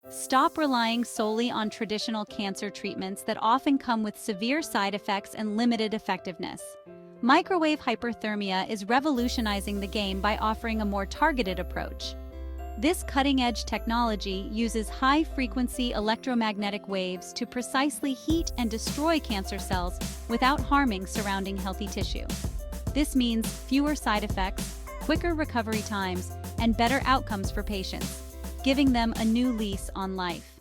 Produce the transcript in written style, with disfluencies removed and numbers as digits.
Stop relying solely on traditional cancer treatments that often come with severe side effects and limited effectiveness. Microwave hyperthermia is revolutionizing the game by offering a more targeted approach. This cutting-edge technology uses high-frequency electromagnetic waves to precisely heat and destroy cancer cells without harming surrounding healthy tissue. This means fewer side effects, quicker recovery times, and better outcomes for patients, giving them a new lease on life.